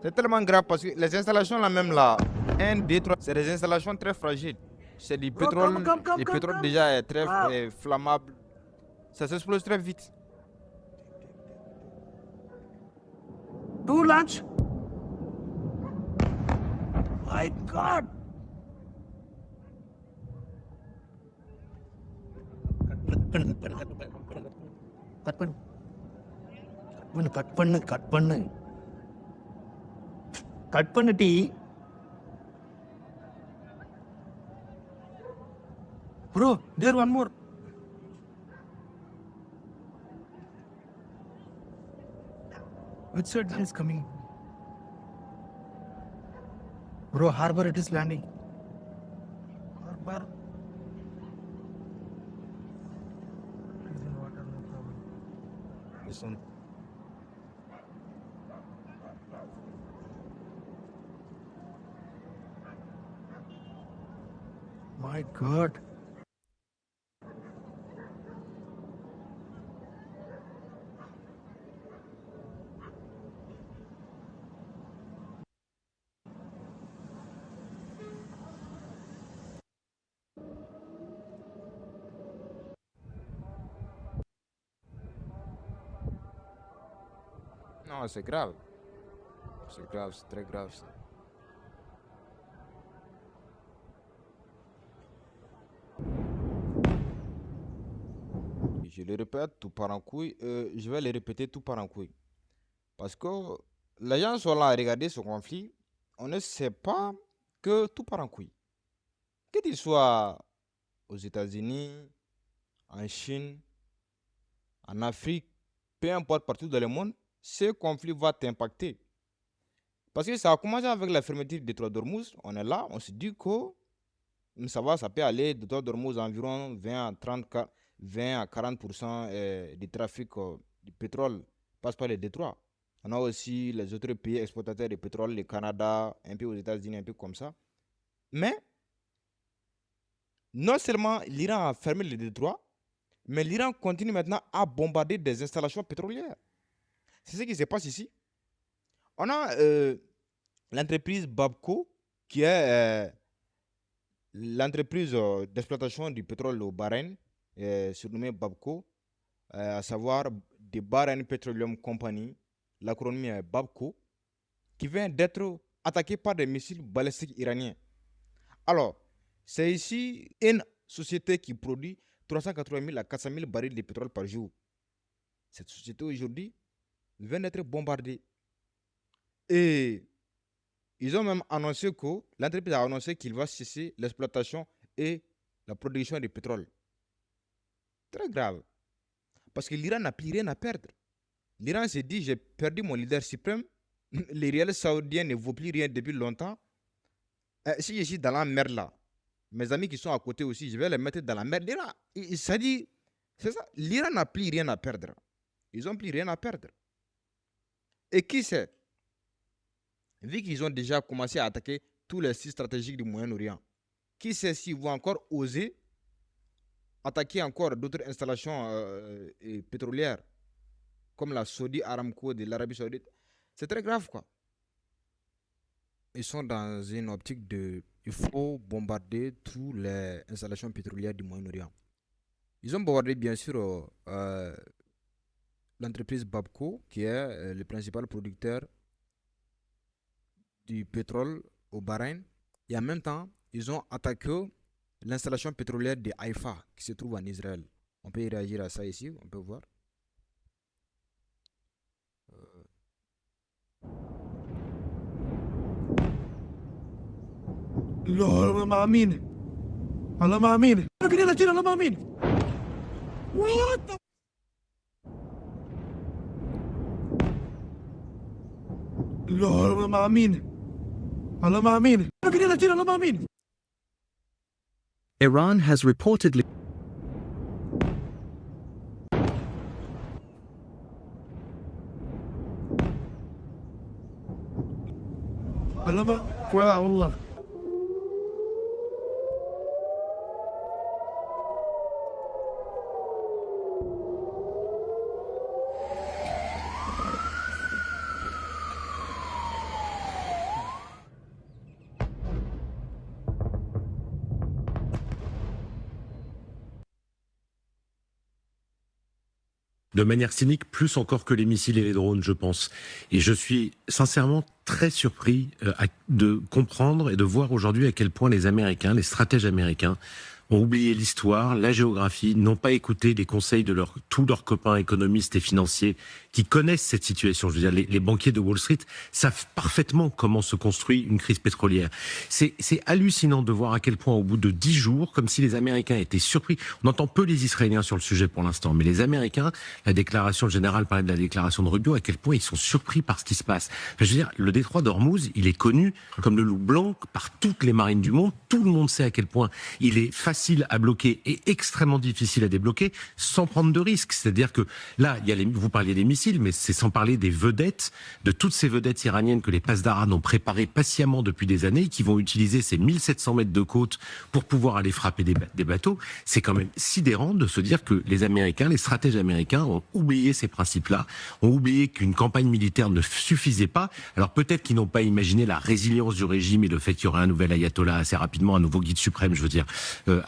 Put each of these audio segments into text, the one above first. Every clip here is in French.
C'est tellement grave parce que les installations là même là, un, deux, trois, c'est des installations très fragiles. C'est du Bro, come, pétrole. come, come, Le come, pétrole come. déjà est très Wow. flammable. Ça s'explose très vite. Two lunch. My God. Cut பண்ணு cut பண்ணு cut பண்ணு cut பண்ணு டி brother one more which side is coming bro harbor it is landing harbor Listen. my God. Non, c'est grave. C'est grave, c'est très grave ça. Je le répète, tout part en couille. Je vais le répéter, tout part en couille. Parce que les gens sont là à regarder ce conflit. On ne sait pas que tout part en couille. Qu'il soit aux États-Unis, en Chine, en Afrique, peu importe partout dans le monde, ce conflit va t'impacter. Parce que ça a commencé avec la fermeture des Trois d'Ormuz. On est là, on se dit que ça peut aller de Trois d'Ormuz environ 20 à 30, 20 à 40% du trafic du pétrole passe par les détroits. On a aussi les autres pays exportateurs de pétrole, le Canada, un peu aux États-Unis, un peu comme ça. Mais non seulement l'Iran a fermé les détroits, mais l'Iran continue maintenant à bombarder des installations pétrolières. C'est ce qui se passe ici. On a l'entreprise Babco, qui est l'entreprise d'exploitation du pétrole au Bahreïn, surnommée Babco, à savoir the Bahrain Petroleum Company, l'acronyme est Babco, qui vient d'être attaqué par des missiles balistiques iraniens. Alors, c'est ici une société qui produit 380 000 à 400 000 barils de pétrole par jour. Cette société aujourd'hui vient d'être bombardée. Et ils ont même annoncé que l'entreprise a annoncé qu'il va cesser l'exploitation et la production de pétrole. Très grave. Parce que l'Iran n'a plus rien à perdre. L'Iran s'est dit, j'ai perdu mon leader suprême. Les réels saoudiens ne vaut plus rien depuis longtemps. Si je suis dans la merde là, mes amis qui sont à côté aussi, je vais les mettre dans la merde. L'Iran, ça dit, c'est ça. L'Iran n'a plus rien à perdre. Ils n'ont plus rien à perdre. Et qui sait, vu qu'ils ont déjà commencé à attaquer tous les sites stratégiques du Moyen-Orient, qui sait s'ils vont encore oser attaquer encore d'autres installations pétrolières, comme la Saudi Aramco de l'Arabie Saoudite. C'est très grave, quoi. Ils sont dans une optique de... Il faut bombarder toutes les installations pétrolières du Moyen-Orient. Ils ont bombardé, bien sûr, l'entreprise Babco, qui est le principal producteur du pétrole au Bahreïn. Et en même temps, ils ont attaqué l'installation pétrolière de Haïfa, qui se trouve en Israël. On peut y réagir à ça ici, on peut voir. Allah maamin. Allah maamin. Allah maamin. What the Allah maamin. Allah maamin. Allah maamin. Iran has reportedly Allah ma. Allah. de manière cynique, plus encore que les missiles et les drones, je pense. Et je suis sincèrement très surpris de comprendre et de voir aujourd'hui à quel point les Américains, les stratèges américains, ont oublié l'histoire, la géographie, n'ont pas écouté les conseils de tous leurs copains économistes et financiers qui connaissent cette situation. Je veux dire, les banquiers de Wall Street savent parfaitement comment se construit une crise pétrolière. C'est hallucinant de voir à quel point, au bout de 10 jours, comme si les Américains étaient surpris. On entend peu les Israéliens sur le sujet pour l'instant, mais les Américains, la déclaration générale parlait de la déclaration de Rubio, à quel point ils sont surpris par ce qui se passe. Enfin, je veux dire, le détroit d'Ormuz, il est connu comme le loup blanc par toutes les marines du monde. Tout le monde sait à quel point il est facile à bloquer et extrêmement difficile à débloquer sans prendre de risques. C'est-à-dire que là, vous parliez des missiles, mais c'est sans parler des vedettes, de toutes ces vedettes iraniennes que les Pasdaran ont préparées patiemment depuis des années, qui vont utiliser ces 1700 mètres de côte pour pouvoir aller frapper des bateaux. C'est quand même sidérant de se dire que les Américains, les stratèges américains ont oublié ces principes-là, ont oublié qu'une campagne militaire ne suffisait pas. Alors peut-être qu'ils n'ont pas imaginé la résilience du régime et le fait qu'il y aurait un nouvel ayatollah assez rapidement, un nouveau guide suprême, je veux dire,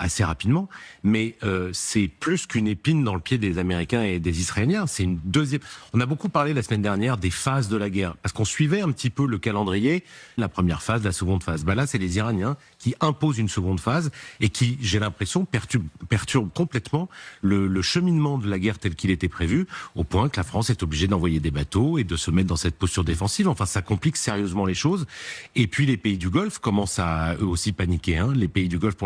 assez rapidement, mais c'est plus qu'une épine dans le pied des Américains et des Israéliens. C'est une deuxième. On a beaucoup parlé la semaine dernière des phases de la guerre, parce qu'on suivait un petit peu le calendrier, la première phase, la seconde phase. Là, c'est les Iraniens qui imposent une seconde phase et qui, j'ai l'impression, perturbent complètement le cheminement de la guerre tel qu'il était prévu, au point que la France est obligée d'envoyer des bateaux et de se mettre dans cette posture défensive. Enfin, ça complique sérieusement les choses. Et puis les pays du Golfe commencent à eux aussi paniquer. Les pays du Golfe,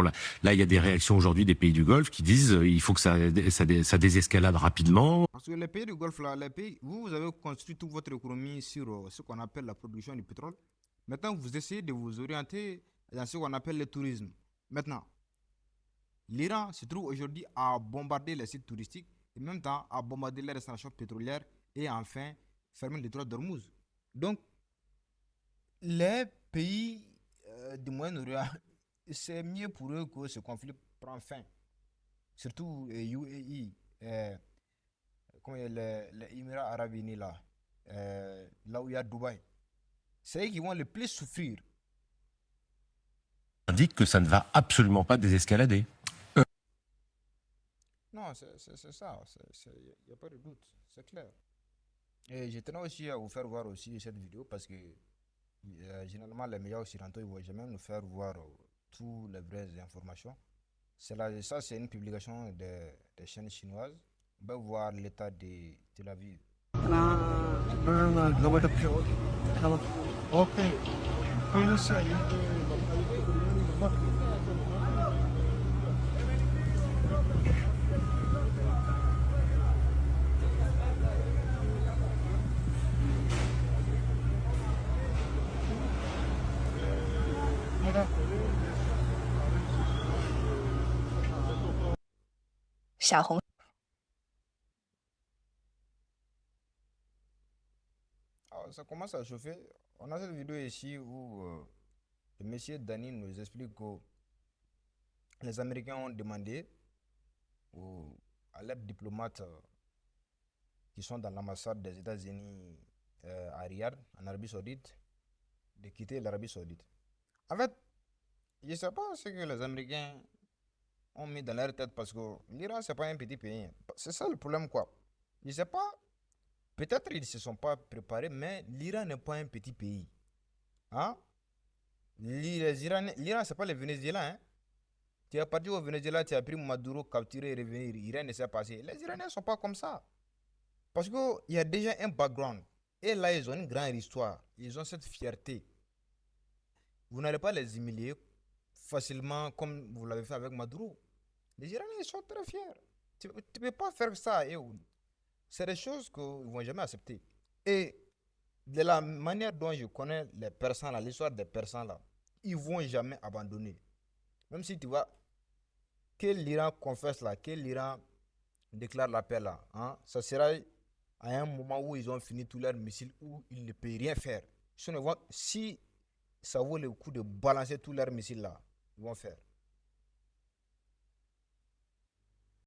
là, il y a des réactions aujourd'hui des pays du Golfe qui disent il faut que ça désescalade rapidement. Parce que les pays du Golfe, là, vous avez construit toute votre économie sur ce qu'on appelle la production du pétrole. Maintenant, vous essayez de vous orienter dans ce qu'on appelle le tourisme. Maintenant, l'Iran se trouve aujourd'hui à bombarder les sites touristiques et en même temps à bombarder les installations pétrolières et enfin fermer le détroit d'Ormuz. Donc, les pays du Moyen-Orient, c'est mieux pour eux que ce conflit prend fin. Surtout UAE, comme les Émirats Arabes Unis là, là où il y a Dubaï. C'est eux qui vont le plus souffrir. Indique que ça ne va absolument pas désescalader. Non, c'est ça, il n'y a pas de doute, c'est clair. Et je tenais aussi à vous faire voir aussi cette vidéo parce que généralement les médias occidentaux ils ne vont jamais nous faire voir toutes les vraies informations. Ça, c'est une publication des chaînes chinoises. On va voir l'état de Tel Aviv. اوكي كل شيء Alors, ça commence à chauffer. On a cette vidéo ici où le monsieur Dani nous explique que les Américains ont demandé à leurs diplomates qui sont dans l'ambassade des États-Unis à Riyad, en Arabie Saoudite, de quitter l'Arabie Saoudite. En fait, je ne sais pas ce que les Américains ont mis dans leur tête parce que l'Iran, c'est pas un petit pays. C'est ça le problème, quoi. Je ne sais pas. Peut-être ils ne se sont pas préparés, mais l'Iran n'est pas un petit pays. Hein? L'Iran, ce n'est pas le Venezuela. Hein? Tu es parti au Venezuela, tu as pris Maduro, capturé et revenir. Rien ne s'est passé. Les Iraniens ne sont pas comme ça. Parce qu'il y a déjà un background. Et là, ils ont une grande histoire. Ils ont cette fierté. Vous n'allez pas les humilier facilement comme vous l'avez fait avec Maduro. Les Iraniens ils sont très fiers. Tu ne peux pas faire ça. C'est des choses qu'ils ne vont jamais accepter. Et de la manière dont je connais les Persans, là, l'histoire des Persans, là, ils ne vont jamais abandonner. Même si tu vois que l'Iran confesse là, que l'Iran déclare la paix là, hein, ça sera à un moment où ils ont fini tous leurs missiles, où ils ne peuvent rien faire. Si ça vaut le coup de balancer tous leurs missiles là, ils vont faire.